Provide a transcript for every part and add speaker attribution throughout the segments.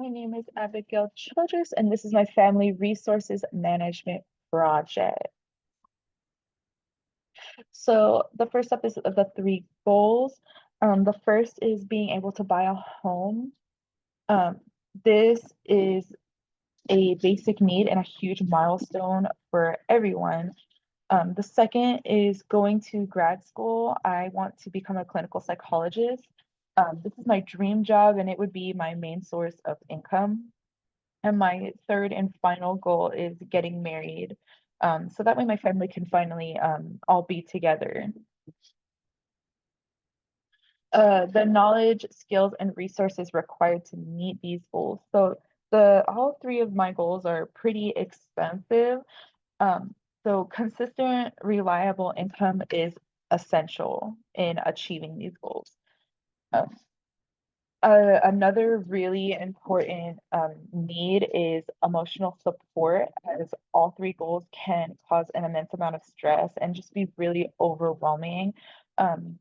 Speaker 1: My name is Abigail Childress, and this is my Family Resources Management project. So the first step is of the three goals. The first is being able to buy a home. Um, this is a basic need and a huge milestone for everyone. The second is going to grad school. I want to become a clinical psychologist. This is my dream job, and it would be my main source of income. And my third and final goal is getting married. So that way my family can finally all be together. The knowledge, skills, and resources required to meet these goals. So all three of my goals are pretty expensive. So consistent, reliable income is essential in achieving these goals. Um, Another really important need is emotional support, as all three goals can cause an immense amount of stress and just be really overwhelming. Um,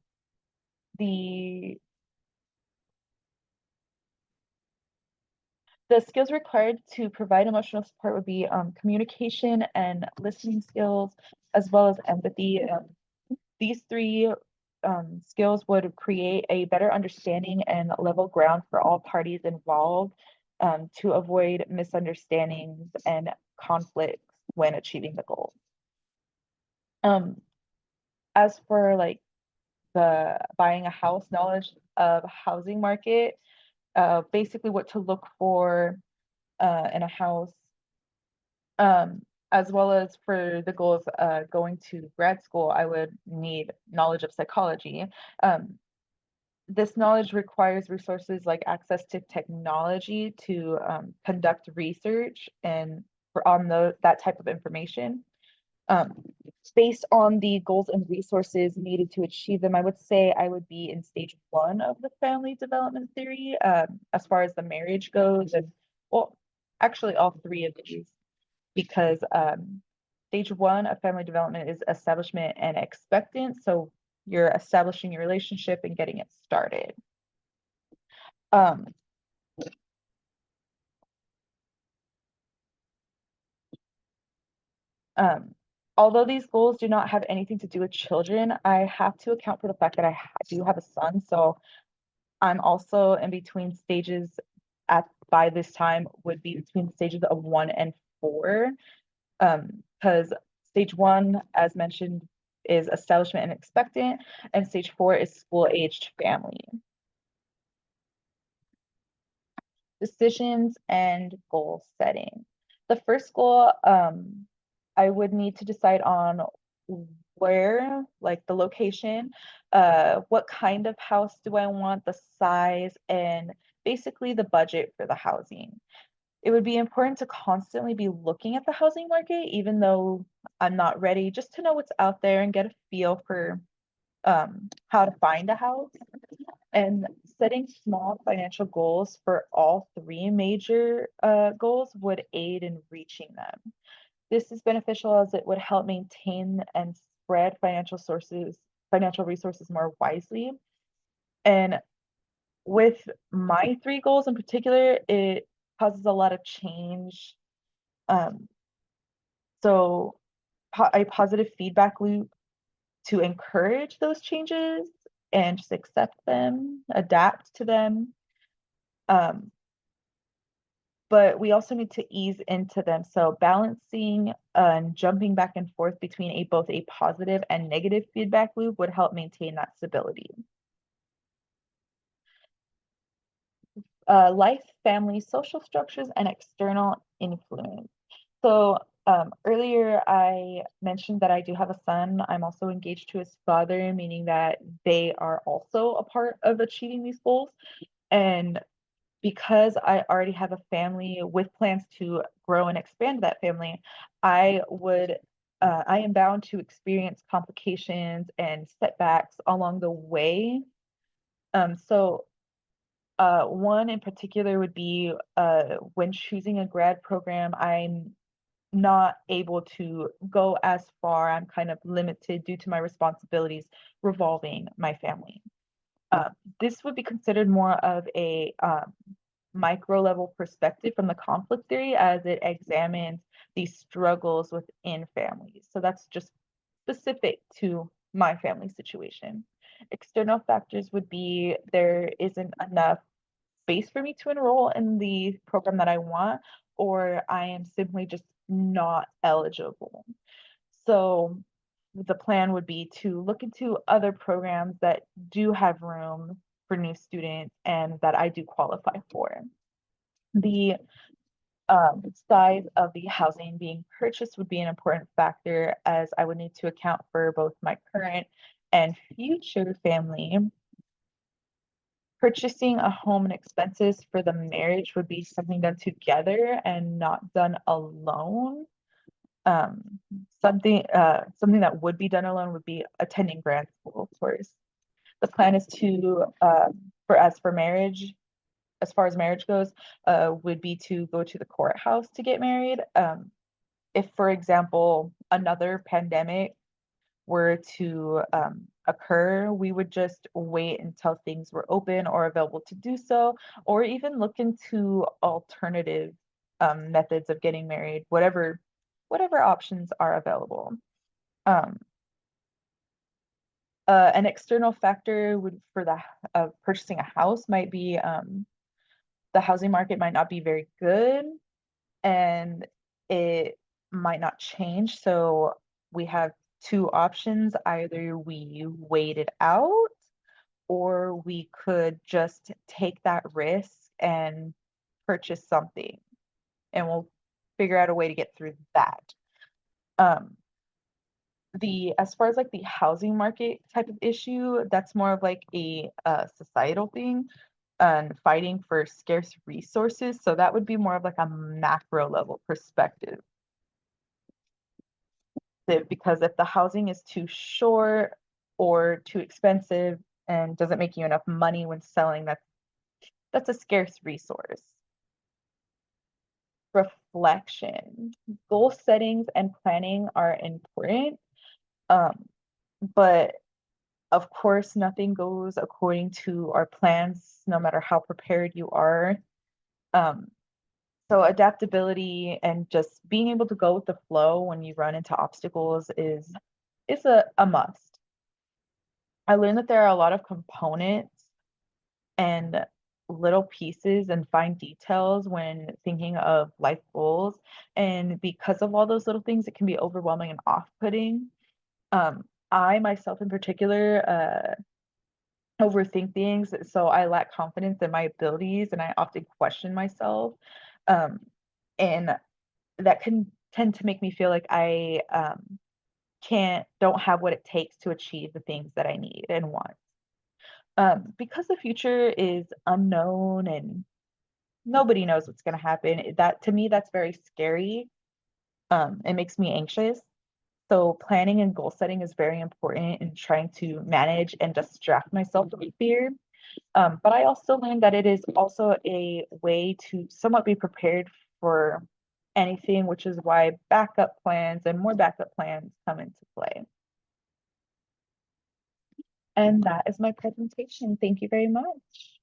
Speaker 1: the the skills required to provide emotional support would be communication and listening skills, as well as empathy. These three skills would create a better understanding and level ground for all parties involved to avoid misunderstandings and conflicts when achieving the goal. Um, as for like the buying a house, knowledge of housing market, basically what to look for in a house, as well as for the goal of going to grad school, I would need knowledge of psychology. Um, this knowledge requires resources like access to technology to conduct research and on that type of information. Um, Based on the goals and resources needed to achieve them, I would say I would be in stage one of the family development theory as far as the marriage goes. And well, actually, all three of these, because stage one of family development is establishment and expectant. So you're establishing your relationship and getting it started. Um, um, Although these goals do not have anything to do with children, I have to account for the fact that I do have a son. So I'm also in between stages at by this time would be between the stages of 1 and 4. Because stage one, as mentioned, is establishment and expectant, and stage 4 is school-aged family. Decisions and goal setting. The first goal, I would need to decide on where, like the location, what kind of house do I want, the size, and basically the budget for the housing. It would be important to constantly be looking at the housing market, even though I'm not ready, just to know what's out there and get a feel for how to find a house. And setting small financial goals for all three major goals would aid in reaching them. This is beneficial as it would help maintain and spread financial resources more wisely. And with my three goals in particular, it causes a lot of change. Um, so a positive feedback loop to encourage those changes and just accept them, adapt to them. Um, but we also need to ease into them. So balancing and jumping back and forth between both a positive and negative feedback loop would help maintain that stability. Life, family, social structures, and external influence. So earlier I mentioned that I do have a son. I'm also engaged to his father, meaning that they are also a part of achieving these goals. And because I already have a family with plans to grow and expand that family, I am bound to experience complications and setbacks along the way. One in particular would be when choosing a grad program, I'm not able to go as far. I'm kind of limited due to my responsibilities revolving my family. Uh, this would be considered more of a micro level perspective from the conflict theory as it examines these struggles within families. So that's just specific to my family situation. External factors would be there isn't enough space for me to enroll in the program that I want, or I am simply just not eligible. So the plan would be to look into other programs that do have room for new students and that I do qualify for. The size of the housing being purchased would be an important factor as I would need to account for both my current and future family. Purchasing a home and expenses for the marriage would be something done together and not done alone. Um, something that would be done alone would be attending grad school, of course. The plan is to for marriage, as far as marriage goes, would be to go to the courthouse to get married. If, for example, another pandemic were to occur, we would just wait until things were open or available to do so, or even look into alternative methods of getting married, whatever options are available. Um, an external factor would for the purchasing a house might be the housing market might not be very good and it might not change. So we have two options. Either we wait it out or we could just take that risk and purchase something and we'll figure out a way to get through that. Um, the as far as like the housing market type of issue, that's more of like a societal thing and fighting for scarce resources. So that would be more of like a macro level perspective. Because if the housing is too short or too expensive and doesn't make you enough money when selling, that's a scarce resource. Reflection. Goal settings and planning are important, but of course, nothing goes according to our plans, no matter how prepared you are. Um, so adaptability and just being able to go with the flow when you run into obstacles is a must. I learned that there are a lot of components and little pieces and fine details when thinking of life goals. And because of all those little things, it can be overwhelming and off-putting. I myself in particular overthink things, so I lack confidence in my abilities and I often question myself. Um, and that can tend to make me feel like I don't have what it takes to achieve the things that I need and want. Because the future is unknown and nobody knows what's going to happen, that to me, that's very scary. It makes me anxious. So planning and goal setting is very important in trying to manage and distract myself from fear. But I also learned that it is also a way to somewhat be prepared for anything, which is why backup plans and more backup plans come into play. And that is my presentation. Thank you very much.